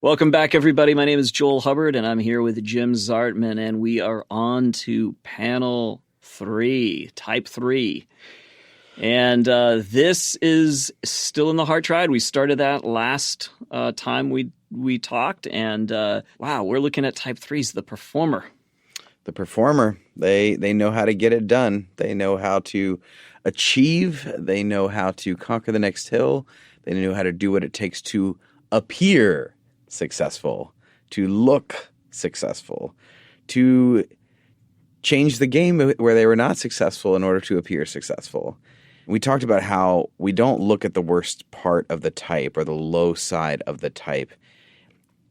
Welcome back, everybody. My name is Joel Hubbard, and I'm here with Jim Zartman, and we are on to panel 3, type 3. And this is still in the Heart Triad. We started that last time we talked, and wow, we're looking at type 3s, the performer. The performer. They know how to get it done. They know how to achieve. They know how to conquer the next hill. They know how to do what it takes to appear successful, to look successful, to change the game where they were not successful in order to appear successful. We talked about how we don't look at the worst part of the type or the low side of the type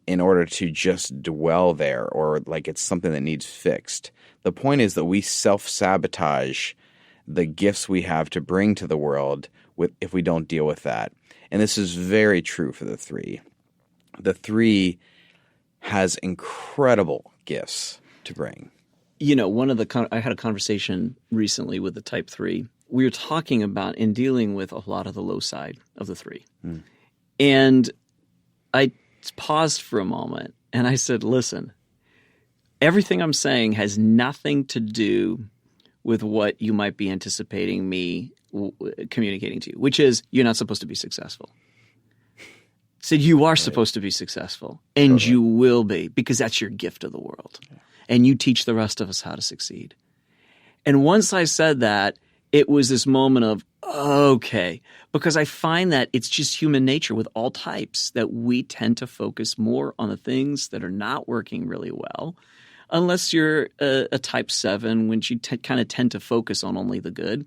in order to just dwell there or like it's something that needs fixed. The point is that we self-sabotage the gifts we have to bring to the world if we don't deal with that. And this is very true for the 3. The 3 has incredible gifts to bring. You know, I had a conversation recently with the type 3. We were talking about and dealing with a lot of the low side of the 3. And I paused for a moment and I said, listen, everything I'm saying has nothing to do with what you might be anticipating me communicating to you, which is you're not supposed to be successful. Said you are supposed to be successful, and you will be, because that's your gift of the world. Yeah. And you teach the rest of us how to succeed. And once I said that, it was this moment of, okay, because I find that it's just human nature with all types that we tend to focus more on the things that are not working really well, unless you're a type 7, which you kind of tend to focus on only the good.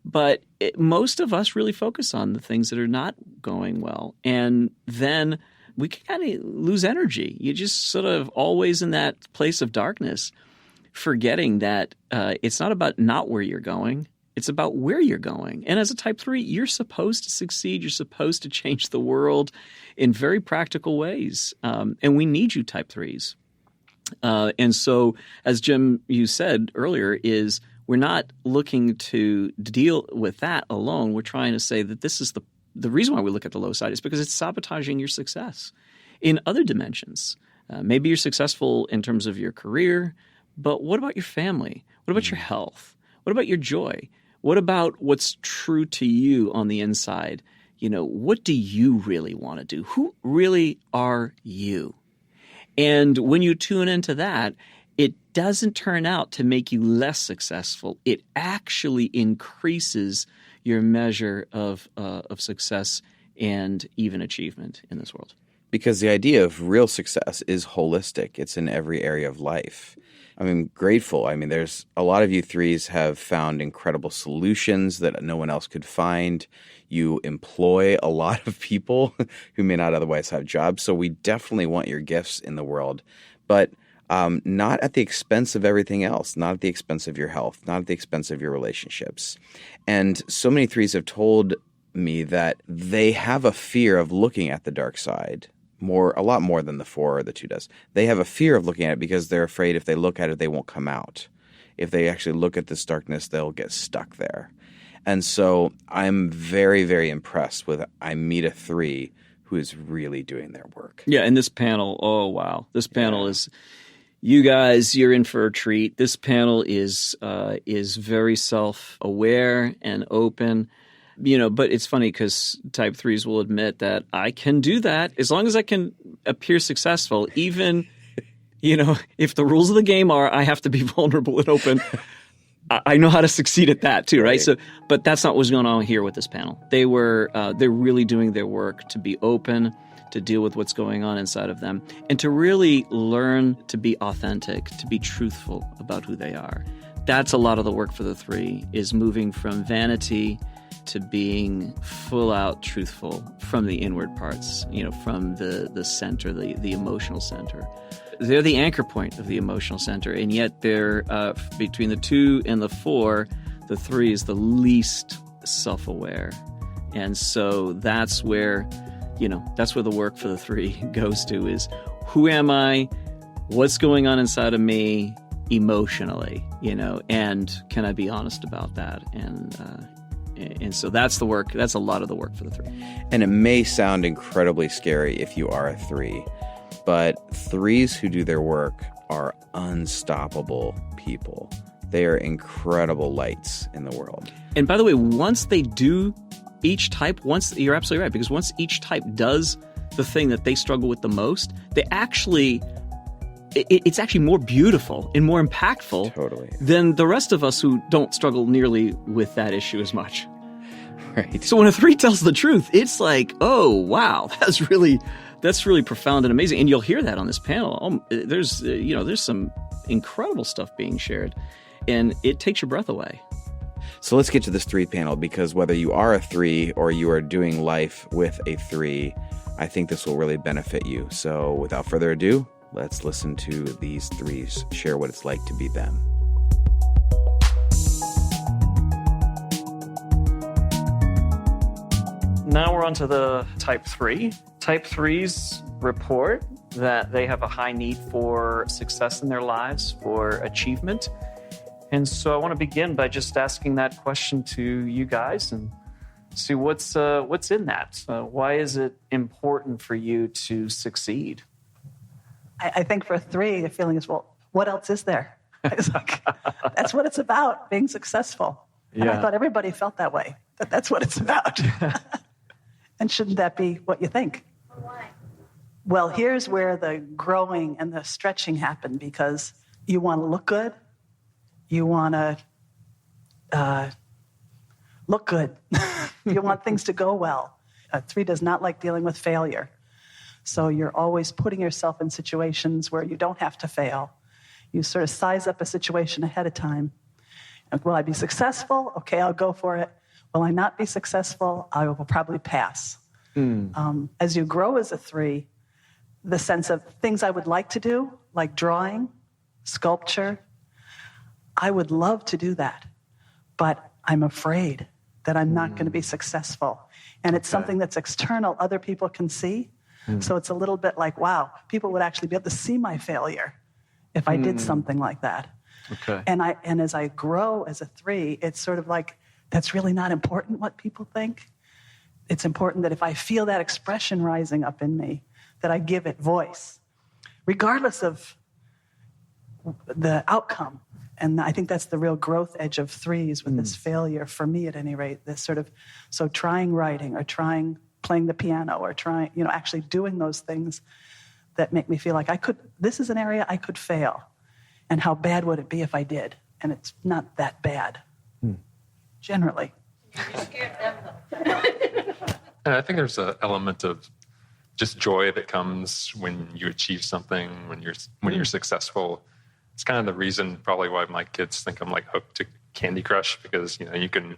But most of us really focus on the things that are not going well. And then we can kind of lose energy. You're just sort of always in that place of darkness, forgetting that it's not about not where you're going. It's about where you're going. And as a type 3, you're supposed to succeed. You're supposed to change the world in very practical ways. And we need you, type 3s. And so, as Jim, you said earlier, is we're not looking to deal with that alone. We're trying to say that this is the reason why we look at the low side is because it's sabotaging your success in other dimensions. Maybe you're successful in terms of your career, but what about your family? What about your health? What about your joy? What about what's true to you on the inside? You know, what do you really want to do? Who really are you? And when you tune into that, it doesn't turn out to make you less successful. It actually increases your measure of success and even achievement in this world. Because the idea of real success is holistic. It's in every area of life. I'm grateful. There's a lot of you 3s have found incredible solutions that no one else could find. You employ a lot of people who may not otherwise have jobs. So we definitely want your gifts in the world. But not at the expense of everything else, not at the expense of your health, not at the expense of your relationships. And so many 3s have told me that they have a fear of looking at the dark side, a lot more than the 4 or the 2 does. They have a fear of looking at it because they're afraid if they look at it, they won't come out. If they actually look at this darkness, they'll get stuck there. And so I'm very, very impressed with I meet a 3 who is really doing their work. Yeah, and this panel, oh wow, this panel is. You guys, you're in for a treat. This panel is very self-aware and open, but it's funny because type 3s will admit that I can do that as long as I can appear successful, even, if the rules of the game are I have to be vulnerable and open. I know how to succeed at that too, right? So, but that's not what's going on here with this panel. They're really doing their work to be open, to deal with what's going on inside of them, and to really learn to be authentic, to be truthful about who they are. That's a lot of the work for the 3, is moving from vanity to being full out truthful from the inward parts, from the center, the emotional center. They're the anchor point of the emotional center, and yet they're between the 2 and the 4, the 3 is the least self-aware. And so that's where the work for the 3 goes to is who am I? What's going on inside of me emotionally, and can I be honest about that? And so that's the work. That's a lot of the work for the 3. And it may sound incredibly scary if you are a 3, But threes who do their work are unstoppable people. They are incredible lights in the world. And by the way, once they do each type, you're absolutely right, because once each type does the thing that they struggle with the most, it's actually more beautiful and more impactful than the rest of us who don't struggle nearly with that issue as much. Right. So when a 3 tells the truth, it's like, oh, wow, that's really profound and amazing. And you'll hear that on this panel. There's some incredible stuff being shared, and it takes your breath away. So let's get to this 3 panel, because whether you are a 3 or you are doing life with a 3, I think this will really benefit you. So without further ado, let's listen to these 3s share what it's like to be them. Now we're on to the type 3. Type 3s report that they have a high need for success in their lives, for achievement. And so I want to begin by just asking that question to you guys and see what's in that. Why is it important for you to succeed? I think for a 3, the feeling is, well, what else is there? It's like, that's what it's about, being successful. And I thought everybody felt that way, that that's what it's about. And shouldn't that be what you think? Why? Well, here's where the growing and the stretching happen, because you want to look good. You want to look good. You want things to go well. A 3 does not like dealing with failure. So you're always putting yourself in situations where you don't have to fail. You sort of size up a situation ahead of time. Will I be successful? Okay, I'll go for it. Will I not be successful? I will probably pass. As you grow as a 3, the sense of things I would like to do, like drawing, sculpture, I would love to do that, but I'm afraid that I'm not going to be successful. And it's something that's external, other people can see. So it's a little bit like, wow, people would actually be able to see my failure if I did something like that. Okay. And as I grow as a 3, it's sort of like, that's really not important what people think. It's important that if I feel that expression rising up in me, that I give it voice, regardless of the outcome. And I think that's the real growth edge of 3s with this failure, for me at any rate, this sort of, so trying writing or trying playing the piano or trying, actually doing those things that make me feel like this is an area I could fail. And how bad would it be if I did? And it's not that bad, generally. You're scared of them, And I think there's an element of just joy that comes when you achieve something, when you're successful. It's kind of the reason probably why my kids think I'm like hooked to Candy Crush, because you can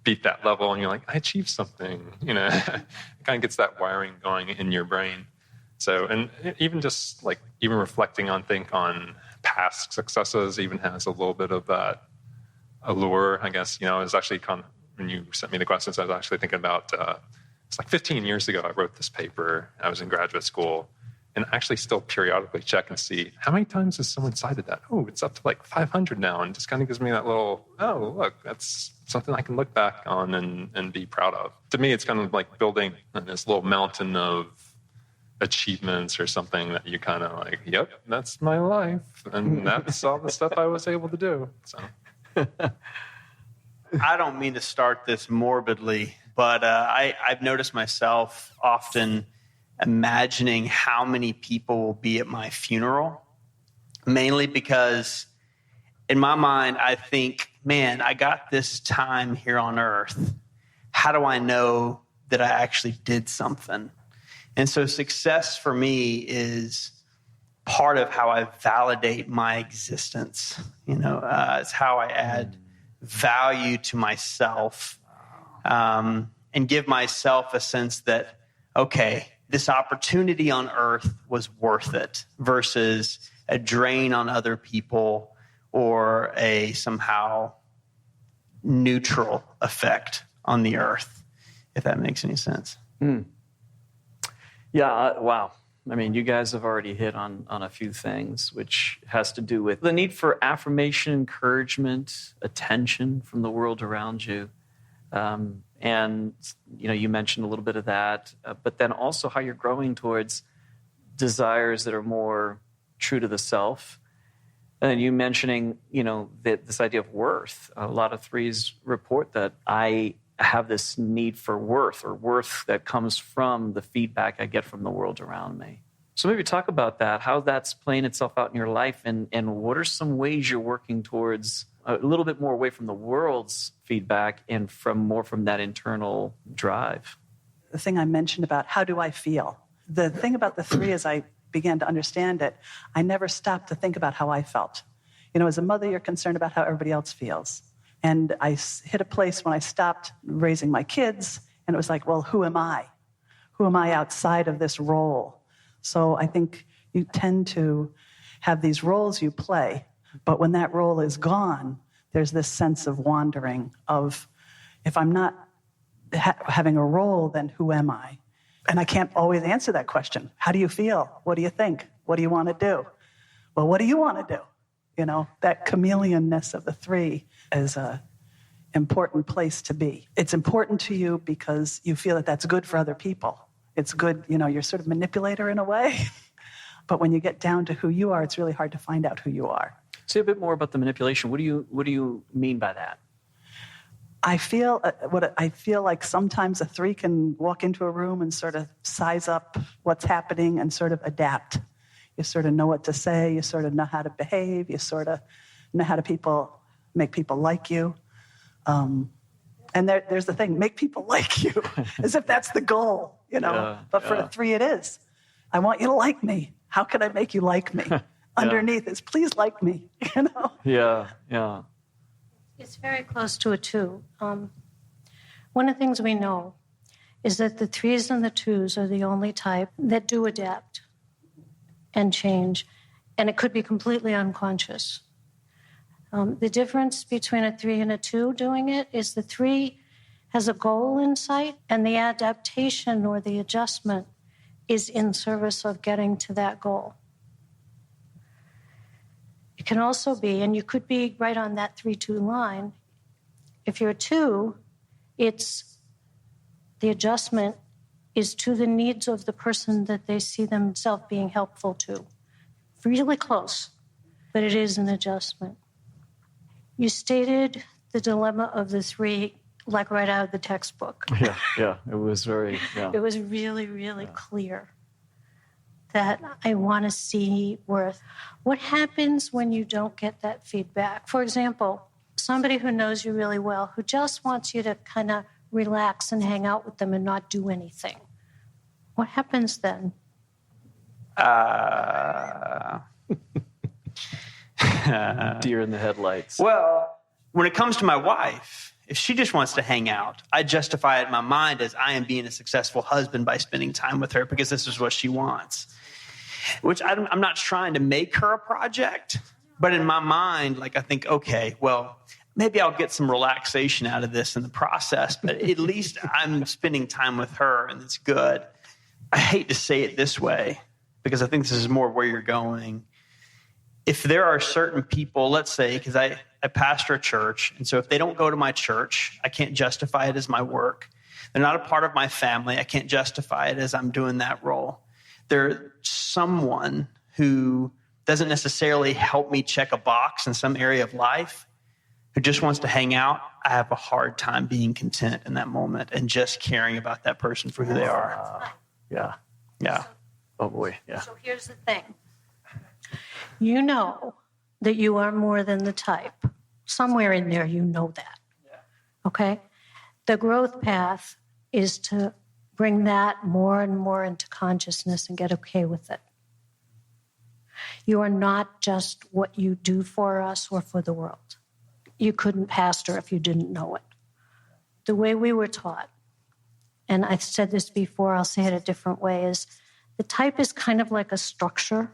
beat that level and you're like, I achieved something. It kind of gets that wiring going in your brain. So, and even just like even reflecting on past successes even has a little bit of that allure, I guess. It was actually when you sent me the questions, I was actually thinking about it's like 15 years ago I wrote this paper. I was in graduate school, and I actually still periodically check and see how many times has someone cited that. Oh, it's up to like 500 now, and just kind of gives me that little, oh, look, that's something I can look back on and be proud of. To me, it's kind of like building this little mountain of achievements or something that you kind of like, yep, that's my life, and that's all the stuff I was able to do. So. I don't mean to start this morbidly, but I've noticed myself often imagining how many people will be at my funeral, mainly because in my mind, I think, man, I got this time here on earth. How do I know that I actually did something? And so success for me is part of how I validate my existence. It's how I add value to myself and give myself a sense that, okay, this opportunity on earth was worth it versus a drain on other people or a somehow neutral effect on the earth, if that makes any sense. Yeah, wow. I mean, you guys have already hit on a few things, which has to do with the need for affirmation, encouragement, attention from the world around you. And, you mentioned a little bit of that, but then also how you're growing towards desires that are more true to the self. And then you mentioning, that this idea of worth. A lot of threes report that I have this need for worth, or worth that comes from the feedback I get from the world around me. So maybe talk about that, how that's playing itself out in your life, and what are some ways you're working towards a little bit more away from the world's feedback and from that internal drive. The thing I mentioned about how do I feel? The thing about the three, as I began to understand it, I never stopped to think about how I felt. As a mother, you're concerned about how everybody else feels. And I hit a place when I stopped raising my kids, and it was like, well, who am I? Who am I outside of this role? So I think you tend to have these roles you play, but when that role is gone, there's this sense of wandering of, if I'm not having a role, then who am I? And I can't always answer that question. How do you feel? What do you think? What do you want to do? Well, what do you want to do? That chameleonness of the three is an important place to be. It's important to you because you feel that that's good for other people. It's good, you're sort of manipulator in a way. But when you get down to who you are, it's really hard to find out who you are. Say a bit more about the manipulation. What do you mean by that? I feel like sometimes a three can walk into a room and sort of size up what's happening and sort of adapt. You sort of know what to say. You sort of know how to behave. You sort of know how to make people like you. And there's the thing, make people like you, as if that's the goal, But for a three, it is. I want you to like me. How can I make you like me? Underneath is, please like me, Yeah. It's very close to a two. One of the things we know is that the threes and the twos are the only type that do adapt and change, and it could be completely unconscious. The difference between a three and a two doing it is the three has a goal in sight, and the adaptation or the adjustment is in service of getting to that goal. It can also be, and you could be right on that 3-2 line. If you're a two, it's the adjustment is to the needs of the person that they see themselves being helpful to. Really close, but it is an adjustment. You stated the dilemma of the three like right out of the textbook. Yeah. It was It was really, really clear that I want to see worth. What happens when you don't get that feedback? For example, somebody who knows you really well, who just wants you to kind of relax and hang out with them and not do anything. What happens then? Deer in the headlights. Well, when it comes to my wife, if she just wants to hang out, I justify it in my mind as I am being a successful husband by spending time with her because this is what she wants. Which I'm not trying to make her a project, but in my mind, I think, okay, well, maybe I'll get some relaxation out of this in the process, but at least I'm spending time with her and it's good. I hate to say it this way because I think this is more where you're going. If there are certain people, let's say, because I pastor a church, and so if they don't go to my church, I can't justify it as my work. They're not a part of my family. I can't justify it as I'm doing that role. They're someone who doesn't necessarily help me check a box in some area of life, who just wants to hang out. I have a hard time being content in that moment and just caring about that person for who they are. Yeah. Oh, boy, yeah. So here's the thing. You know that you are more than the type. Somewhere in there, you know that. Okay? The growth path is to bring that more and more into consciousness and get okay with it. You are not just what you do for us or for the world. You couldn't pastor if you didn't know it. The way we were taught, and I've said this before, I'll say it a different way, is the type is kind of like a structure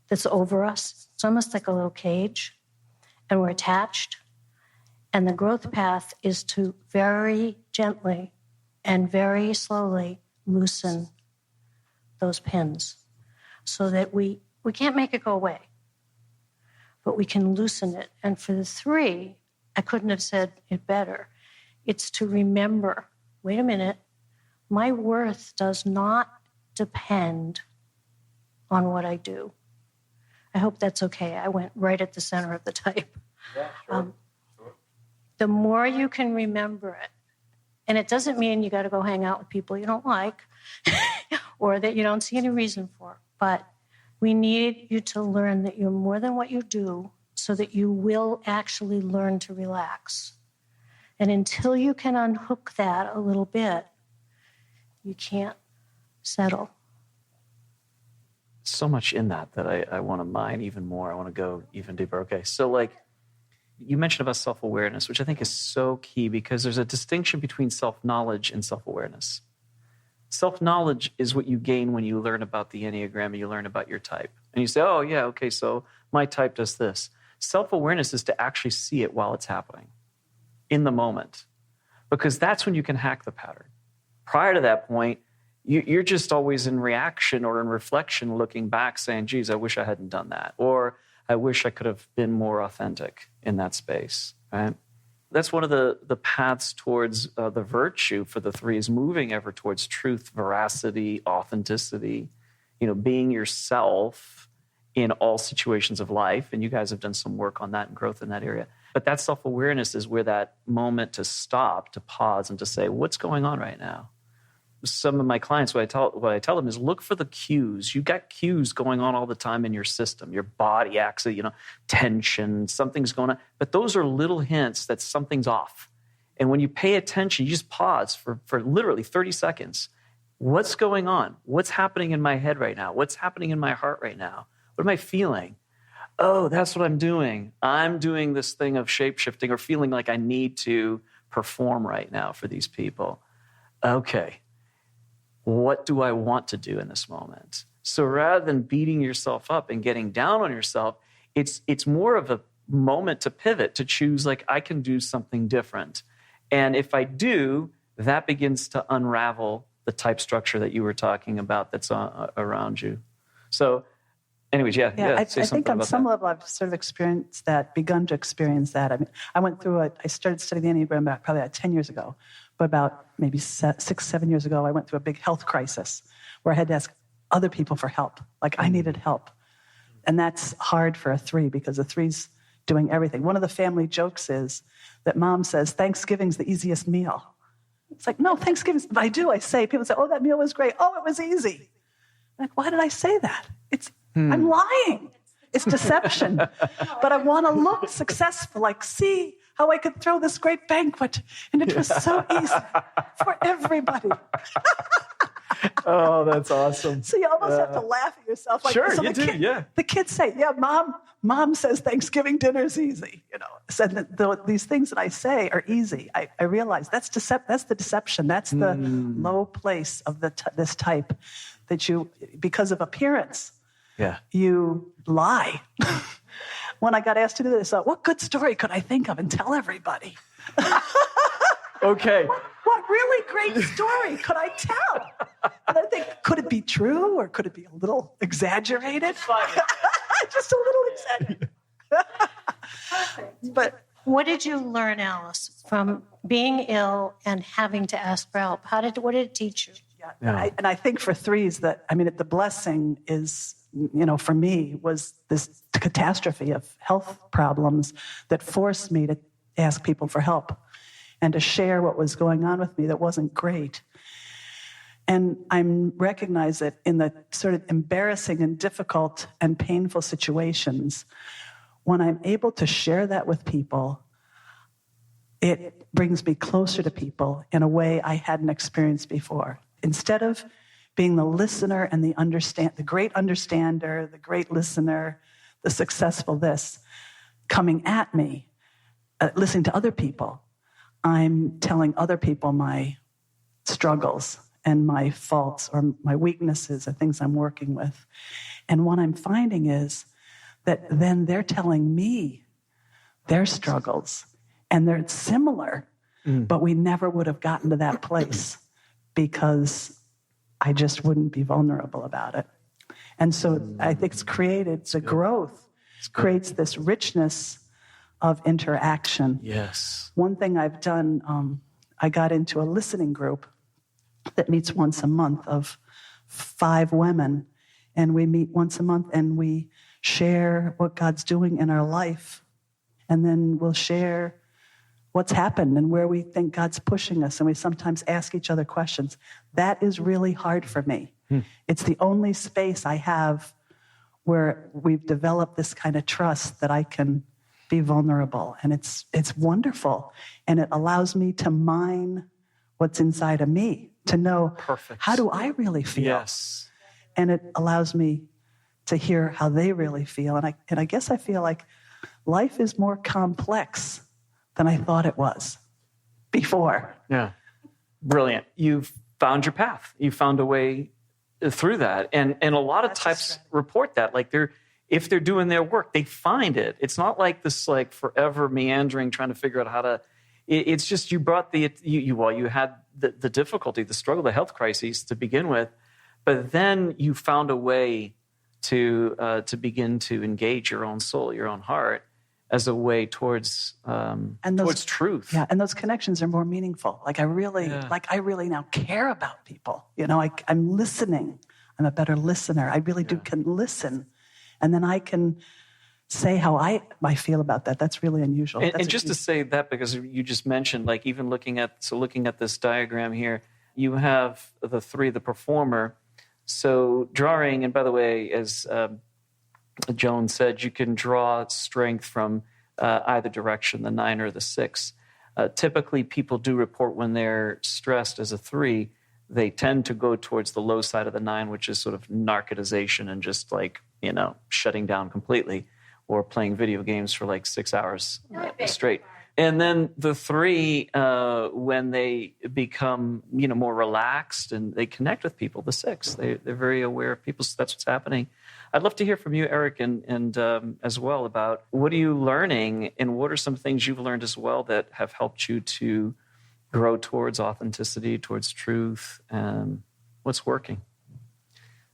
that's over us. It's almost like a little cage, and we're attached. And the growth path is to very gently and very slowly loosen those pins so that we can't make it go away, but we can loosen it. And for the three, I couldn't have said it better. It's to remember, wait a minute, my worth does not depend on what I do. I hope that's okay. I went right at the center of the type. Yeah, sure. The more you can remember it, and it doesn't mean you got to go hang out with people you don't like or that you don't see any reason for, but we need you to learn that you're more than what you do so that you will actually learn to relax. And until you can unhook that a little bit, you can't settle. So much in that I want to mine even more. I want to go even deeper. Okay, so like you mentioned about self-awareness, which I think is so key because there's a distinction between self-knowledge and self-awareness. Self-knowledge is what you gain when you learn about the Enneagram and you learn about your type. And you say, oh, yeah, okay, so my type does this. Self-awareness is to actually see it while it's happening, in the moment, because that's when you can hack the pattern. Prior to that point, you're just always in reaction or in reflection looking back saying, geez, I wish I hadn't done that. Or I wish I could have been more authentic in that space, right? That's one of the paths towards the virtue for the three is moving ever towards truth, veracity, authenticity, being yourself in all situations of life. And you guys have done some work on that and growth in that area. But that self-awareness is where that moment to stop, to pause, and to say, what's going on right now? Some of my clients, what I tell them is look for the cues. You've got cues going on all the time in your system. Your body acts, tension, something's going on. But those are little hints that something's off. And when you pay attention, you just pause for literally 30 seconds. What's going on? What's happening in my head right now? What's happening in my heart right now? What am I feeling? Oh, that's what I'm doing. I'm doing this thing of shape-shifting or feeling like I need to perform right now for these people. Okay. What do I want to do in this moment? So rather than beating yourself up and getting down on yourself, it's more of a moment to pivot, to choose like I can do something different. And if I do, that begins to unravel the type structure that you were talking about that's around you. So anyways, yeah. I think on some level I've sort of experienced that, begun to experience that. I mean, I started studying the Enneagram probably 10 years ago. But about maybe 6-7 years ago, I went through a big health crisis where I had to ask other people for help. Like I needed help. And that's hard for a 3 because a 3's doing everything. One of the family jokes is that mom says, Thanksgiving's the easiest meal. It's like, no, Thanksgiving's, but I say, people say, oh, that meal was great. Oh, it was easy. I'm like, why did I say that? I'm lying. It's deception. But I want to look successful, like, see how I could throw this great banquet. And it was so easy for everybody. Oh, that's awesome. So you almost have to laugh at yourself. Like, sure, so you do, yeah. The kids say, yeah, mom says Thanksgiving dinner's easy. So these things that I say are easy. I realize that's the deception. That's the low place of this type that you, because of appearance, you lie. When I got asked to do this, what good story could I think of and tell everybody? Okay. What really great story could I tell? And I think, could it be true or could it be a little exaggerated? Just a little exaggerated. But what did you learn, Alice, from being ill and having to ask for help? What did it teach you? Yeah. And I think for 3s the blessing is, for me, was this catastrophe of health problems that forced me to ask people for help and to share what was going on with me that wasn't great. And I recognize that in the sort of embarrassing and difficult and painful situations, when I'm able to share that with people, it brings me closer to people in a way I hadn't experienced before. Instead of being the listener and the great understander, the great listener, the successful coming at me, listening to other people, I'm telling other people my struggles and my faults or my weaknesses and things I'm working with. And what I'm finding is that then they're telling me their struggles, and they're similar, but we never would have gotten to that place because I just wouldn't be vulnerable about it. And so I think it's created the growth, creates this richness of interaction. Yes. One thing I've done, I got into a listening group that meets once a month of 5 women, And we meet once a month and we share what God's doing in our life. And then we'll share what's happened and where we think God's pushing us. And we sometimes ask each other questions. That is really hard for me. It's the only space I have where we've developed this kind of trust that I can be vulnerable. And it's wonderful. And it allows me to mine what's inside of me, to know how do I really feel? Yes. And it allows me to hear how they really feel. And I guess I feel like life is more complex than I thought it was before. Yeah. Brilliant. You've found your path. You found a way through that. And a lot of types report that. Like if they're doing their work, they find it. It's not like this like forever meandering, trying to figure out how to, it's just you brought you had the difficulty, the struggle, the health crises to begin with, but then you found a way to begin to engage your own soul, your own heart, as a way towards towards truth. Yeah, and those connections are more meaningful. Like I really now care about people. You know, I'm listening. I'm a better listener. I really can listen, and then I can say how I feel about that. That's really unusual. And just to say that, because you just mentioned, like even looking at this diagram here, you have the 3, the performer. So drawing, and by the way, as Joan said, you can draw strength from either direction, the 9 or the 6. Typically, people do report when they're stressed as a 3, they tend to go towards the low side of the 9, which is sort of narcotization and just like, shutting down completely, or playing video games for like 6 hours straight. And then the 3, when they become, more relaxed and they connect with people, the 6, they're very aware of people. So that's what's happening. I'd love to hear from you, Eric, and as well about what are you learning and what are some things you've learned as well that have helped you to grow towards authenticity, towards truth, and what's working?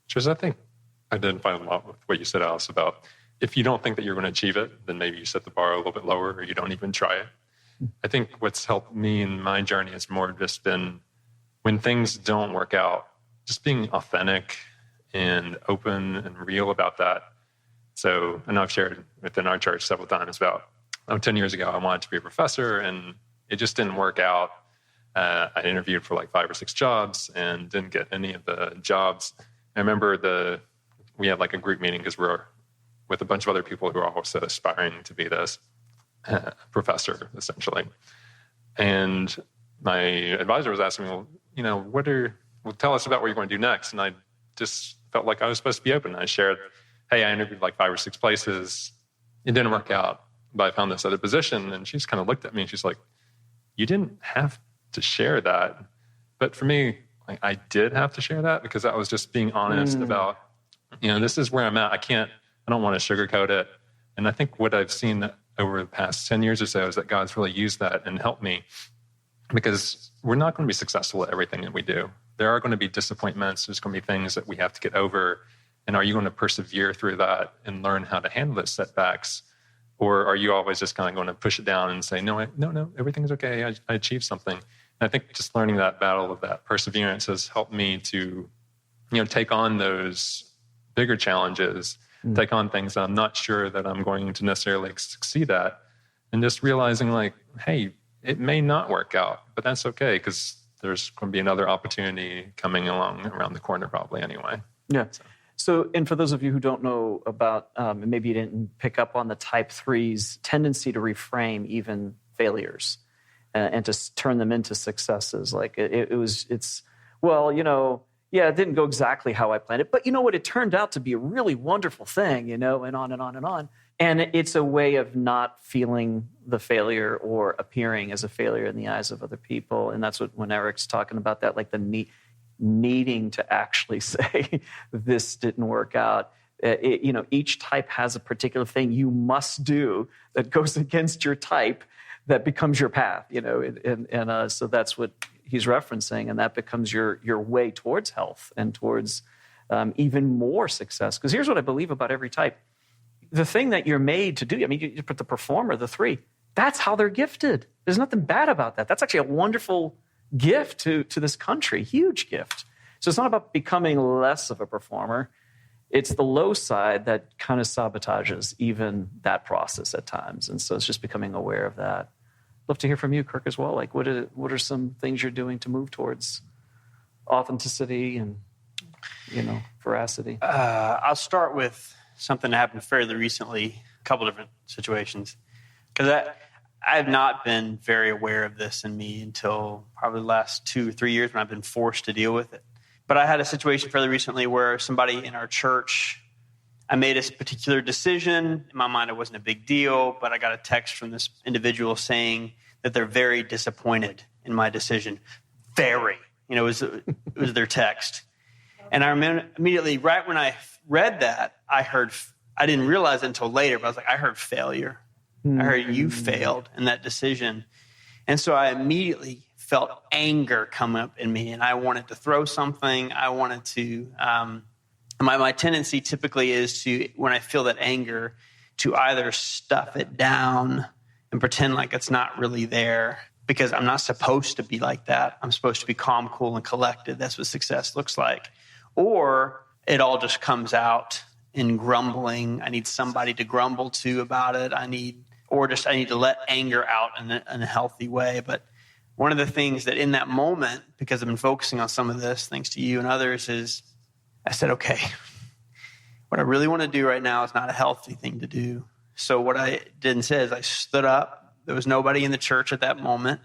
Because I think I identify a lot with what you said, Alice, about if you don't think that you're going to achieve it, then maybe you set the bar a little bit lower or you don't even try it. I think what's helped me in my journey has more just been when things don't work out, just being authentic and open and real about that. So, and I've shared within our church several times about 10 years ago, I wanted to be a professor and it just didn't work out. I interviewed for like 5 or 6 jobs and didn't get any of the jobs. I remember we had like a group meeting because we're with a bunch of other people who are also aspiring to be this professor, essentially. And my advisor was asking me, well, tell us about what you're going to do next. And I just felt like I was supposed to be open. I shared, hey, I interviewed like 5 or 6 places. It didn't work out, but I found this other position. And she just kind of looked at me and she's like, you didn't have to share that. But for me, I did have to share that because I was just being honest about, this is where I'm at. I don't want to sugarcoat it. And I think what I've seen over the past 10 years or so is that God's really used that and helped me, because we're not going to be successful at everything that we do. There are going to be disappointments. There's going to be things that we have to get over. And are you going to persevere through that and learn how to handle those setbacks? Or are you always just kind of going to push it down and say, no, everything's okay. I achieved something. And I think just learning that battle of that perseverance has helped me to, take on those bigger challenges, take on things that I'm not sure that I'm going to necessarily succeed at, and just realizing like, hey, it may not work out, but that's okay because there's going to be another opportunity coming along around the corner probably anyway. Yeah. So, and for those of you who don't know about, and maybe you didn't pick up on the type 3's tendency to reframe even failures and to turn them into successes. Like it didn't go exactly how I planned it, but you know what? It turned out to be a really wonderful thing, and on and on and on. And it's a way of not feeling the failure or appearing as a failure in the eyes of other people. And that's when Eric's talking about that, like the needing to actually say, this didn't work out. Each type has a particular thing you must do that goes against your type that becomes your path, so that's what he's referencing, and that becomes your way towards health and towards even more success. Because here's what I believe about every type. The thing that you're made to do, you put the performer, the 3, that's how they're gifted. There's nothing bad about that. That's actually a wonderful gift to this country, huge gift. So it's not about becoming less of a performer. it's the low side that kind of sabotages even that process at times. And so it's just becoming aware of that. Love to hear from you, Kirk, as well. Like, what are some things you're doing to move towards authenticity and, veracity? I'll start with something that happened fairly recently, a couple different situations. Because I have not been very aware of this in me until probably the last 2 or 3 years when I've been forced to deal with it. But I had a situation fairly recently where somebody in our church, I made a particular decision. In my mind, it wasn't a big deal, but I got a text from this individual saying that they're very disappointed in my decision. Very. It was their text. And I remember immediately, right when I read that, I didn't realize it until later, but I was like, I heard failure. I heard you failed in that decision. And so I immediately felt anger come up in me, and I wanted to throw something. I wanted to, my tendency typically is to, when I feel that anger, to either stuff it down and pretend like it's not really there, because I'm not supposed to be like that. I'm supposed to be calm, cool, and collected. That's what success looks like. Or it all just comes out in grumbling. I need somebody to grumble to about it. I need to let anger out in a healthy way. But one of the things that in that moment, because I've been focusing on some of this, thanks to you and others, is I said, okay, what I really want to do right now is not a healthy thing to do. So what I did instead is I stood up. There was nobody in the church at that moment.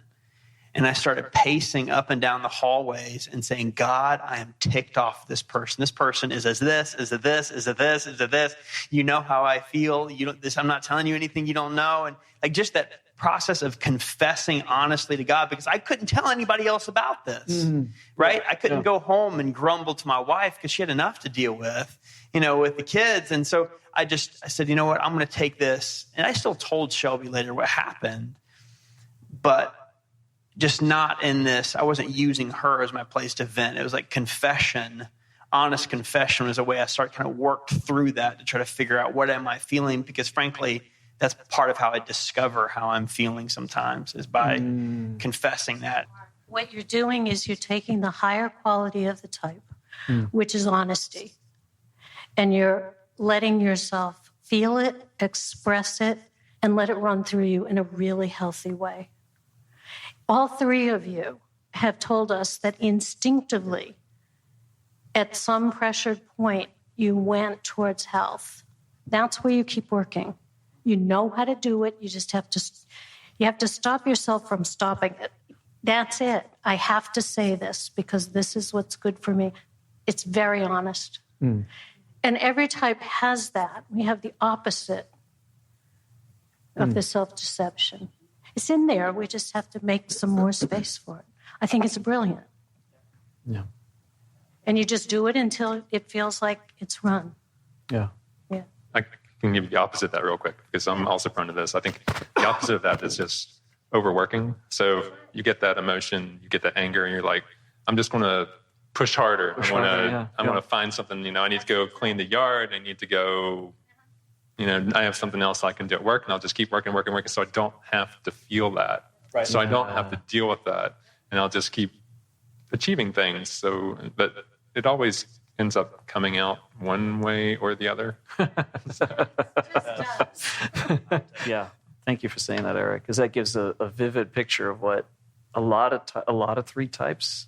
And I started pacing up and down the hallways and saying, God, I am ticked off this person. This person is as this, is a this, is a this, is a this. You know how I feel. I'm not telling you anything you don't know. And like just that process of confessing honestly to God, because I couldn't tell anybody else about this, right? I couldn't go home and grumble to my wife because she had enough to deal with, with the kids. And so I said, you know what, I'm going to take this. And I still told Shelby later what happened, but just not in this. I wasn't using her as my place to vent. It was like confession. Honest confession was a way I started kind of worked through that to try to figure out what am I feeling, because frankly, that's part of how I discover how I'm feeling sometimes is by confessing that. What you're doing is you're taking the higher quality of the type, which is honesty, and you're letting yourself feel it, express it, and let it run through you in a really healthy way. All three of you have told us that instinctively, at some pressured point, you went towards health. That's where you keep working. You know how to do it. You just have to stop yourself from stopping it. That's it. I have to say this because this is what's good for me. It's very honest. And every type has that. We have the opposite of the self-deception. It's in there. We just have to make some more space for it. I think it's brilliant. Yeah. And you just do it until it feels like it's run. Yeah. Yeah. I can give you the opposite of that real quick, because I'm also prone to this. I think the opposite of that is just overworking. So you get that emotion, you get that anger, and you're like, I'm just going to push harder. I want to find something, I need to go clean the yard. I need to go, I have something else I can do at work, and I'll just keep working. So I don't have to feel that. Right. So I don't have to deal with that. And I'll just keep achieving things. So, but it always ends up coming out one way or the other. Yeah. Thank you for saying that, Eric, because that gives a vivid picture of what a lot of three types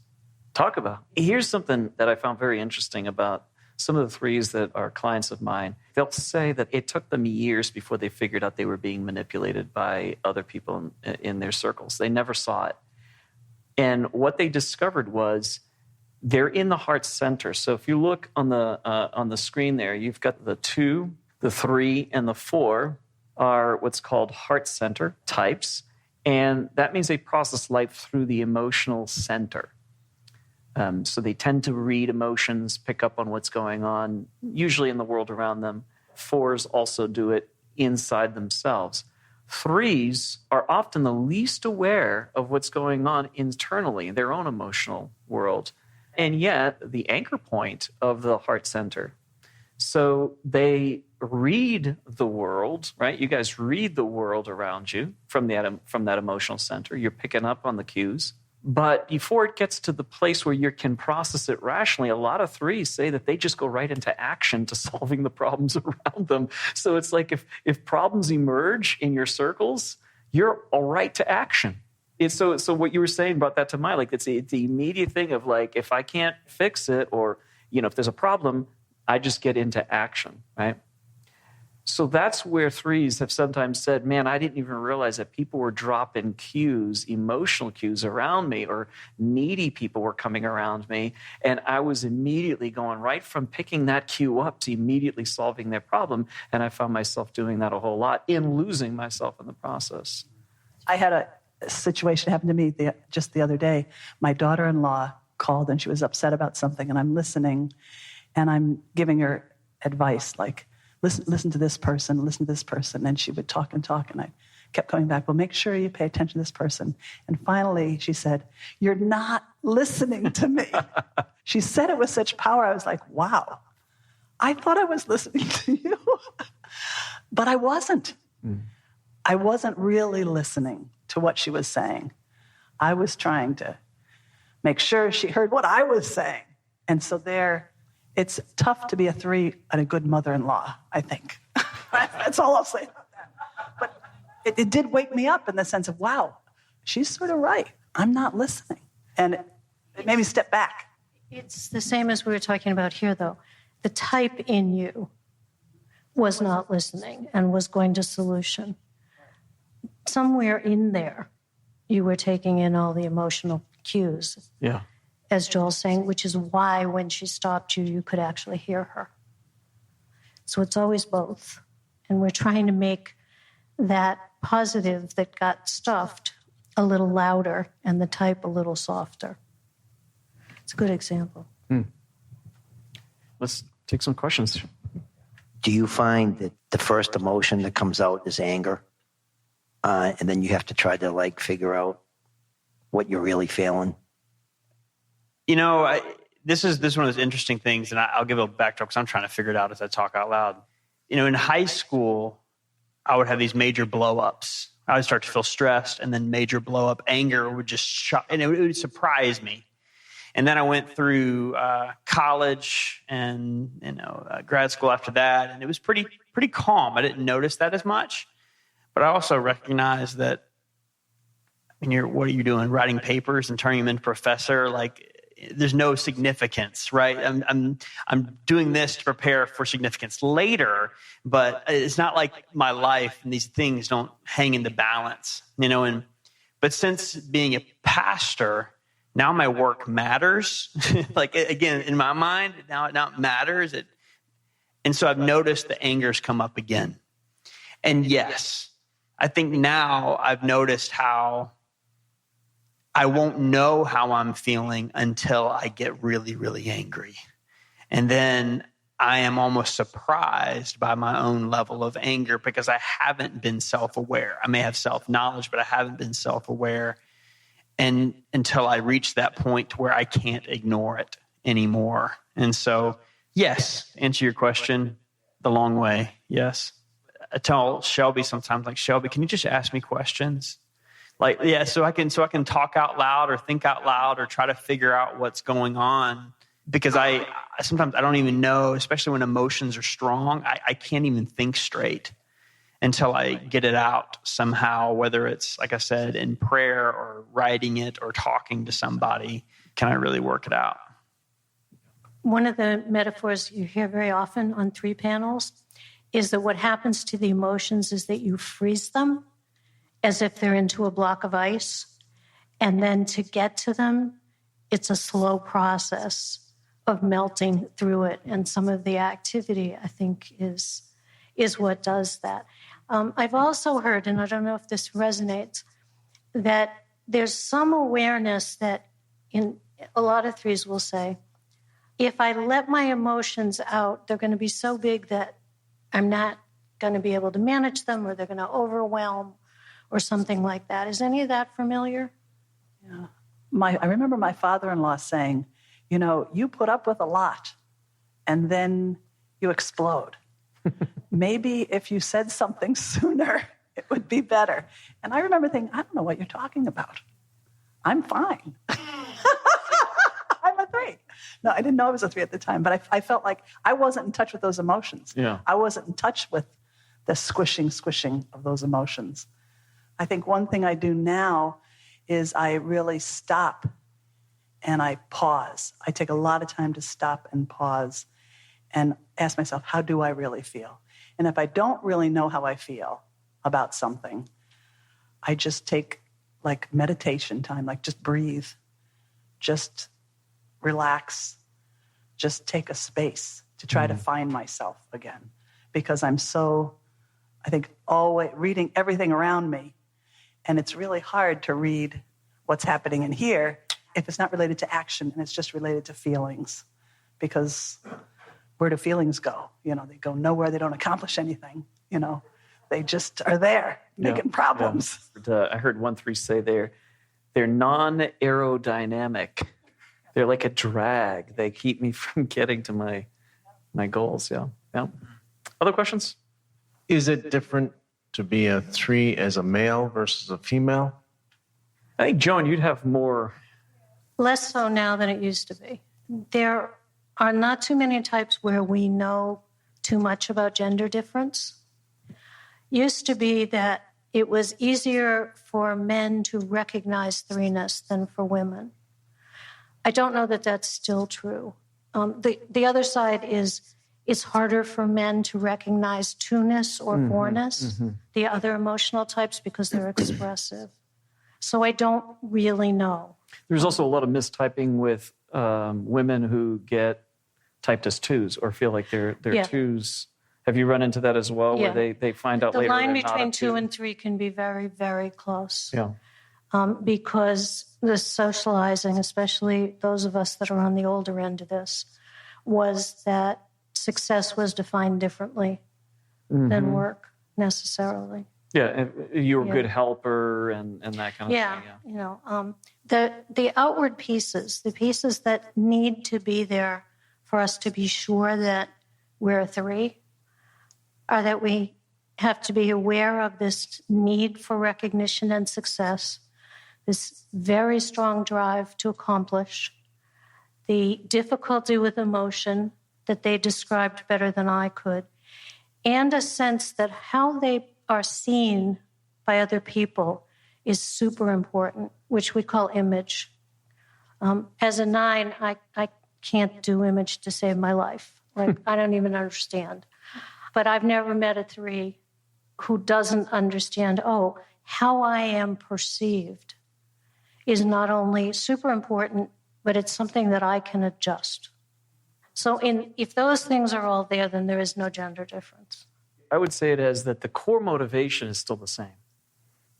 talk about. Here's something that I found very interesting about some of the threes that are clients of mine. They'll say that it took them years before they figured out they were being manipulated by other people in their circles. They never saw it. And what they discovered was they're in the heart center. So if you look on the screen there, you've got the 2, the 3, and the 4 are what's called heart center types. And that means they process life through the emotional center. So they tend to read emotions, pick up on what's going on, usually in the world around them. 4s also do it inside themselves. 3s are often the least aware of what's going on internally in their own emotional world, and yet the anchor point of the heart center. So they read the world, right? You guys read the world around you from that emotional center. You're picking up on the cues. But before it gets to the place where you can process it rationally, a lot of threes say that they just go right into action to solving the problems around them. So it's like if problems emerge in your circles, you're all right to action. So what you were saying brought that to mind. Like it's the immediate thing of like, if I can't fix it, or if there's a problem, I just get into action, right? So that's where threes have sometimes said, man, I didn't even realize that people were dropping cues, emotional cues around me, or needy people were coming around me. And I was immediately going right from picking that cue up to immediately solving their problem. And I found myself doing that a whole lot and losing myself in the process. I had a situation happen to me just the other day. My daughter-in-law called and she was upset about something, and I'm listening and I'm giving her advice like, listen to this person, listen to this person. And she would talk, and I kept coming back, well, make sure you pay attention to this person. And finally, she said, you're not listening to me. She said it with such power. I was like, wow, I thought I was listening to you. But I wasn't. I wasn't really listening to what she was saying. I was trying to make sure she heard what I was saying. And so it's tough to be a three and a good mother-in-law, I think. That's all I'll say about that. But it did wake me up in the sense of, wow, she's sort of right. I'm not listening. And it made me step back. It's the same as we were talking about here, though. The type in you was not listening and was going to solution. Somewhere in there, you were taking in all the emotional cues. Yeah. As Joel's saying, which is why when she stopped you, you could actually hear her. So it's always both. And we're trying to make that positive that got stuffed a little louder and the type a little softer. It's a good example. Let's take some questions. Do you find that the first emotion that comes out is anger? And then you have to try to figure out what you're really feeling? This is one of those interesting things, and I'll give a backdrop because I'm trying to figure it out as I talk out loud. In high school, I would have these major blow-ups. I would start to feel stressed, and then major blow-up anger would just shock, and it would surprise me. And then I went through college and grad school after that, and it was pretty calm. I didn't notice that as much, but I also recognized that what are you doing? Writing papers and turning them into professor? There's no significance, right? I'm doing this to prepare for significance later, but it's not like my life and these things don't hang in the balance, but since being a pastor, now my work matters. Again, in my mind, now it matters. And so I've noticed the anger's come up again. And yes, I think now I've noticed how I won't know how I'm feeling until I get really, really angry. And then I am almost surprised by my own level of anger because I haven't been self-aware. I may have self-knowledge, but I haven't been self-aware and until I reach that point to where I can't ignore it anymore. And so, yes, answer your question the long way, yes. I tell Shelby sometimes, Shelby, can you just ask me questions? So I can talk out loud or think out loud or try to figure out what's going on, because I sometimes I don't even know, especially when emotions are strong, I can't even think straight until I get it out somehow, whether it's, like I said, in prayer or writing it or talking to somebody. Can I really work it out? One of the metaphors you hear very often on 3 panels is that what happens to the emotions is that you freeze them as if they're into a block of ice. And then to get to them, it's a slow process of melting through it. And some of the activity, I think, is what does that. I've also heard, and I don't know if this resonates, that there's some awareness that in a lot of 3s will say, if I let my emotions out, they're going to be so big that I'm not going to be able to manage them, or they're going to overwhelm, or something like that. Is any of that familiar? Yeah. I remember my father-in-law saying, you put up with a lot and then you explode. Maybe if you said something sooner, it would be better. And I remember thinking, I don't know what you're talking about. I'm fine. I'm a 3. No, I didn't know I was a 3 at the time, but I felt like I wasn't in touch with those emotions. Yeah. I wasn't in touch with the squishing of those emotions. I think one thing I do now is I really stop and I pause. I take a lot of time to stop and pause and ask myself, how do I really feel? And if I don't really know how I feel about something, I just take like meditation time, like just breathe, just relax, just take a space to try to find myself again. Because I'm so, I think, always reading everything around me, and it's really hard to read what's happening in here if it's not related to action and it's just related to feelings. Because where do feelings go? You know, they go nowhere, they don't accomplish anything, you know. They just are there making problems. Yeah. I heard 1-3 say they're non-aerodynamic. They're like a drag. They keep me from getting to my goals. Yeah. Other questions? Is it different to be a 3 as a male versus a female? I think, Joan, you'd have more. Less so now than it used to be. There are not too many types where we know too much about gender difference. Used to be that it was easier for men to recognize 3-ness than for women. I don't know that that's still true. The other side is it's harder for men to recognize 2-ness or 4-ness, the other emotional types, because they're expressive. So I don't really know. There's also a lot of mistyping with women who get typed as 2s or feel like they're 2s. Have you run into that as well, where they find out later? The line they're between not a 2 and 3 can be very, very close. Yeah. Because the socializing, especially those of us that are on the older end of this, was that success was defined differently than work necessarily. Yeah, and you're a good helper and that kind of thing. Yeah. You know, the outward pieces, the pieces that need to be there for us to be sure that we're a 3, are that we have to be aware of this need for recognition and success, this very strong drive to accomplish, the difficulty with emotion that they described better than I could, and a sense that how they are seen by other people is super important, which we call image. As a 9, I can't do image to save my life. Like, I don't even understand. But I've never met a 3 who doesn't understand, how I am perceived is not only super important, but it's something that I can adjust. So if those things are all there, then there is no gender difference. I would say it as that the core motivation is still the same,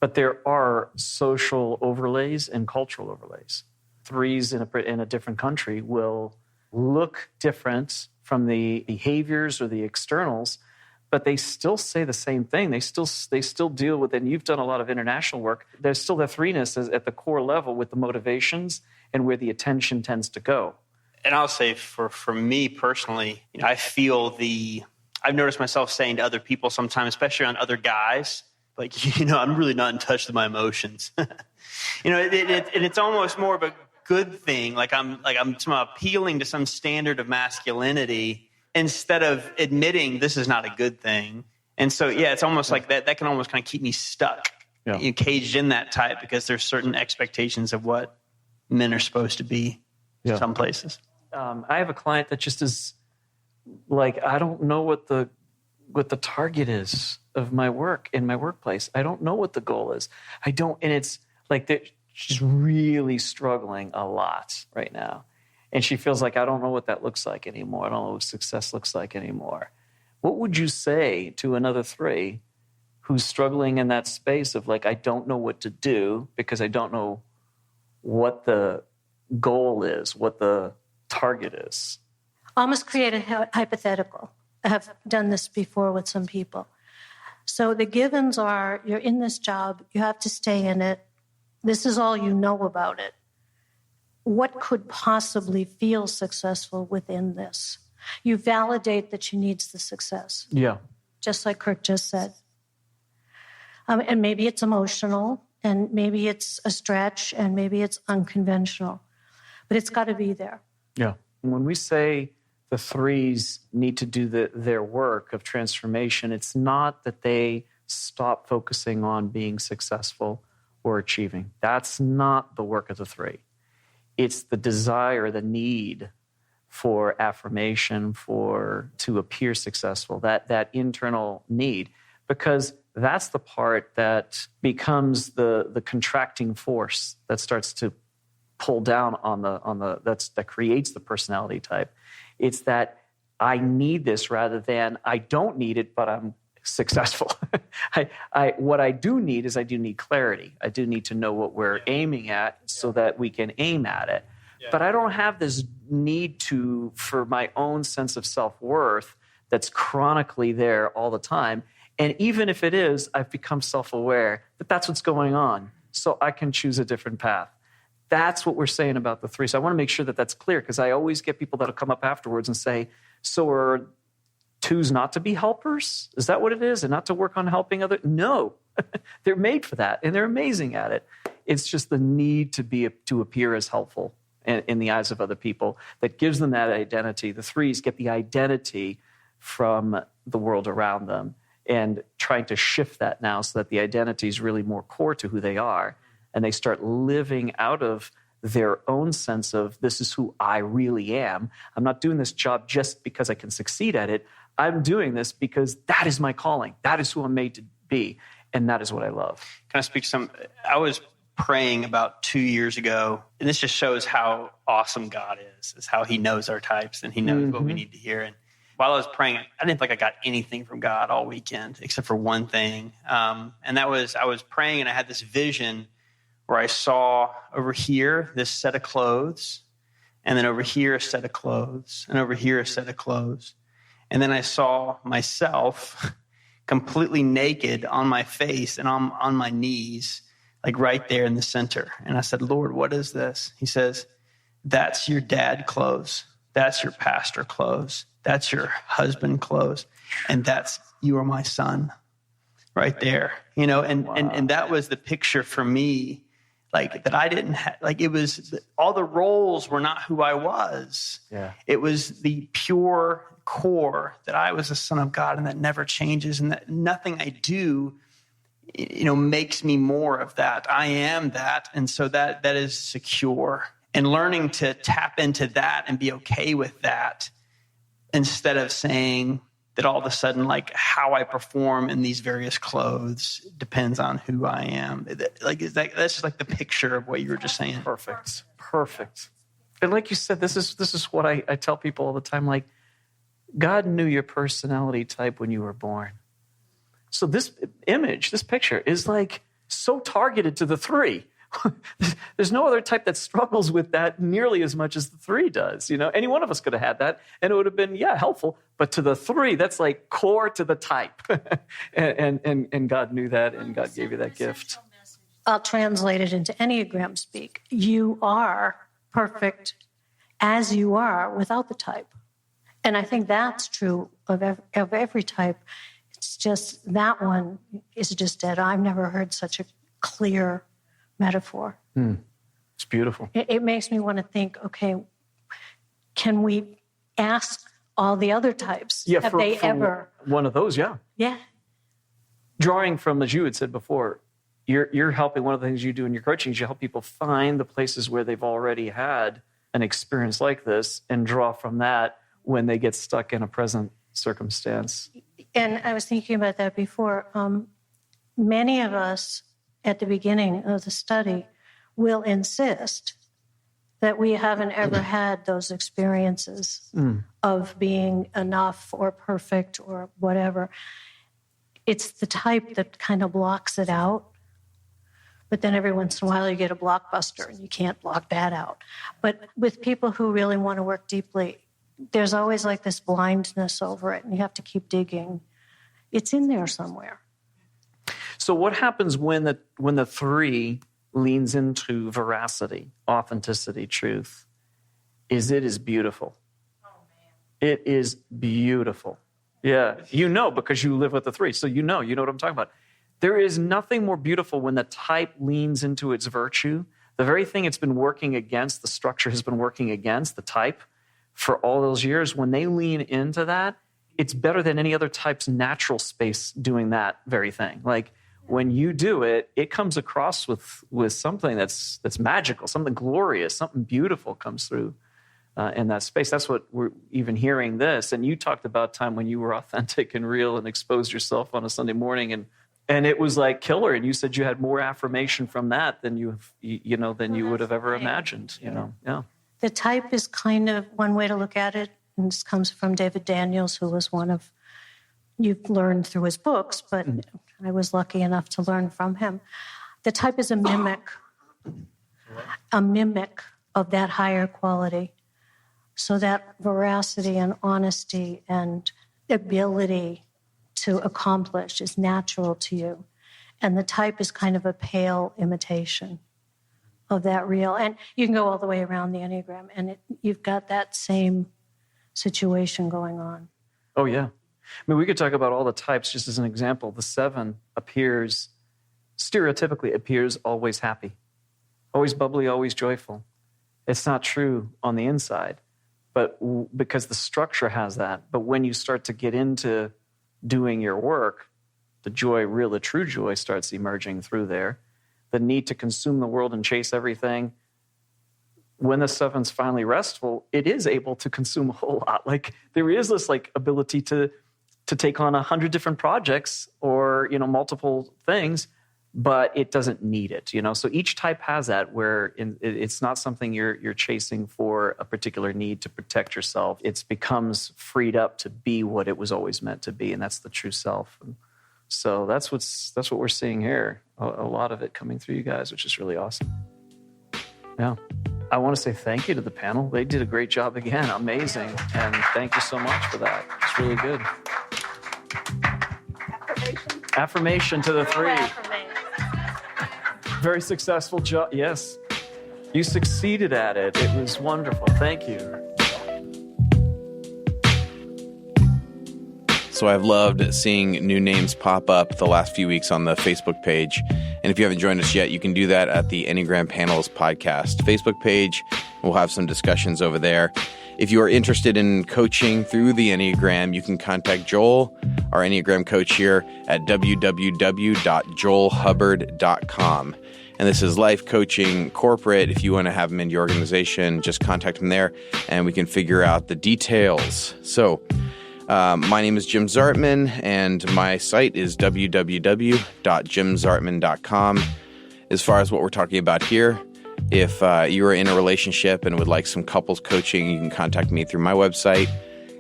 but there are social overlays and cultural overlays. 3s in a different country will look different from the behaviors or the externals, but they still say the same thing. They still deal with it. And you've done a lot of international work. There's still the 3-ness at the core level with the motivations and where the attention tends to go. And I'll say for me personally, I feel I've noticed myself saying to other people sometimes, especially on other guys, like, I'm really not in touch with my emotions. And it's almost more of a good thing. Like I'm somehow appealing to some standard of masculinity instead of admitting this is not a good thing. And so, it's almost like that can almost kind of keep me stuck, caged in that type, because there's certain expectations of what men are supposed to be in some places. I have a client that just is like, I don't know what the target is of my work in my workplace. I don't know what the goal is. And it's like she's really struggling a lot right now. And she feels like, I don't know what that looks like anymore. I don't know what success looks like anymore. What would you say to another 3 who's struggling in that space of like, I don't know what to do because I don't know what the goal is, what the target is? Almost create a hypothetical. I have done this before with some people. So the givens are, you're in this job, you have to stay in it. This is all you know about it. What could possibly feel successful within this? You validate that she needs the success. Yeah. Just like Kirk just said. And maybe it's emotional, and maybe it's a stretch, and maybe it's unconventional, but it's got to be there. Yeah. When we say the threes need to do their work of transformation, it's not that they stop focusing on being successful or achieving. That's not the work of the three. It's the desire, the need for affirmation, to appear successful, that internal need, because that's the part that becomes the contracting force that starts to pull down on that creates the personality type. It's that I need this rather than I don't need it, but I'm successful. What I do need is I do need clarity. I do need to know what we're aiming at so that we can aim at it. Yeah. But I don't have this need for my own sense of self-worth that's chronically there all the time. And even if it is, I've become self-aware that that's what's going on. So I can choose a different path. That's what we're saying about the three. So I want to make sure that that's clear, because I always get people that'll come up afterwards and say, so are twos not to be helpers? Is that what it is? And not to work on helping others? No, they're made for that, and they're amazing at it. It's just the need to appear as helpful in the eyes of other people that gives them that identity. The threes get the identity from the world around them, and trying to shift that now so that the identity is really more core to who they are, and they start living out of their own sense of, this is who I really am. I'm not doing this job just because I can succeed at it. I'm doing this because that is my calling. That is who I'm made to be, and that is what I love. Can I speak to some? I was praying about 2 years ago, and this just shows how awesome God is how he knows our types, and he knows what we need to hear. And while I was praying, I didn't think I got anything from God all weekend except for one thing. And that was, I was praying, and I had this vision where I saw over here this set of clothes, and then over here a set of clothes, and over here a set of clothes. And then I saw myself completely naked on my face and on my knees, like right there in the center. And I said, Lord, what is this? He says, that's your dad clothes. That's your pastor clothes. That's your husband clothes. And you are my son right there. You know, and that was the picture for me, like that I didn't have, like it was, all the roles were not who I was. Yeah. It was the pure core that I was a son of God, and that never changes, and that nothing I do, you know, makes me more of that. I am that. And so that is secure. And learning to tap into that and be okay with that, instead of saying that all of a sudden, like, how I perform in these various clothes depends on who I am. Like, that's just like the picture of what you were just saying. Perfect. And like you said, this is what I tell people all the time. Like, God knew your personality type when you were born. So this image, this picture is like so targeted to the three. There's no other type that struggles with that nearly as much as the three does. You know, any one of us could have had that, and it would have been, helpful. But to the three, that's like core to the type. and God knew that, and God gave you that gift. I'll translate it into Enneagram speak. You are perfect as you are without the type. And I think that's true of every type. It's just that one is just dead. I've never heard such a clear metaphor. It's beautiful. It makes me want to think, okay, can we ask all the other types? Yeah, have for they ever? One of those, yeah. Yeah. Drawing from, as you had said before, you're helping, one of the things you do in your coaching is you help people find the places where they've already had an experience like this and draw from that when they get stuck in a present circumstance. And I was thinking about that before. Many of us at the beginning of the study will insist that we haven't ever had those experiences of being enough or perfect or whatever. It's the type that kind of blocks it out. But then every once in a while you get a blockbuster and you can't block that out. But with people who really want to work deeply, there's always like this blindness over it, and you have to keep digging. It's in there somewhere. So what happens when the three leans into veracity, authenticity, truth? It is beautiful. Oh, man. It is beautiful. Yeah, because you live with the three, so you know what I'm talking about. There is nothing more beautiful when the type leans into its virtue. The very thing it's been working against, the structure has been working against, the type, for all those years. When they lean into that, it's better than any other type's natural space doing that very thing. Like, when you do it, it comes across with something that's magical, something glorious, something beautiful comes through in that space. That's what we're even hearing this. And you talked about time when you were authentic and real and exposed yourself on a Sunday morning, and it was like killer. And you said you had more affirmation from that than you would have ever imagined. Yeah. The type is kind of one way to look at it, and this comes from David Daniels, who was one of, you've learned through his books, but I was lucky enough to learn from him. The type is a mimic of that higher quality. So that veracity and honesty and ability to accomplish is natural to you. And the type is kind of a pale imitation of that real. And you can go all the way around the Enneagram, and you've got that same situation going on. Oh, yeah. I mean, we could talk about all the types just as an example. The 7 stereotypically appears always happy, always bubbly, always joyful. It's not true on the inside, but because the structure has that. But when you start to get into doing your work, the true joy starts emerging through there. The need to consume the world and chase everything. When the 7's finally restful, it is able to consume a whole lot. Like, there is this ability to take on 100 different projects or, multiple things, but it doesn't need it, So each type has that, where it's not something you're chasing for a particular need to protect yourself. It becomes freed up to be what it was always meant to be, and that's the true self. And so that's what we're seeing here. A lot of it coming through you guys, which is really awesome. Yeah. I want to say thank you to the panel. They did a great job again. Amazing. And thank you so much for that. It's really good. Affirmation to the 3. Very successful job. Yes. You succeeded at it. It was wonderful. Thank you. So I've loved seeing new names pop up the last few weeks on the Facebook page. And if you haven't joined us yet, you can do that at the Enneagram Panels Podcast Facebook page. We'll have some discussions over there. If you are interested in coaching through the Enneagram, you can contact Joel, our Enneagram coach here, at www.joelhubbard.com. And this is life coaching corporate. If you want to have him in your organization, just contact him there and we can figure out the details. So my name is Jim Zartman, and my site is www.jimzartman.com. As far as what we're talking about here, if you are in a relationship and would like some couples coaching, you can contact me through my website.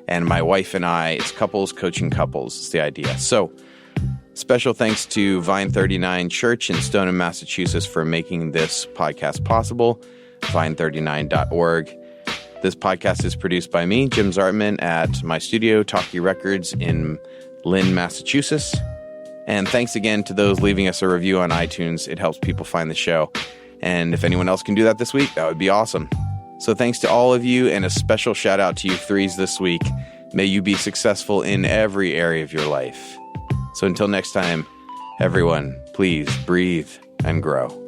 And my wife and I, it's couples coaching couples. It's the idea. So special thanks to Vine 39 Church in Stoneham, Massachusetts for making this podcast possible, vine39.org. This podcast is produced by me, Jim Zartman, at my studio, Talkie Records in Lynn, Massachusetts. And thanks again to those leaving us a review on iTunes. It helps people find the show. And if anyone else can do that this week, that would be awesome. So thanks to all of you, and a special shout out to you 3s this week. May you be successful in every area of your life. So until next time, everyone, please breathe and grow.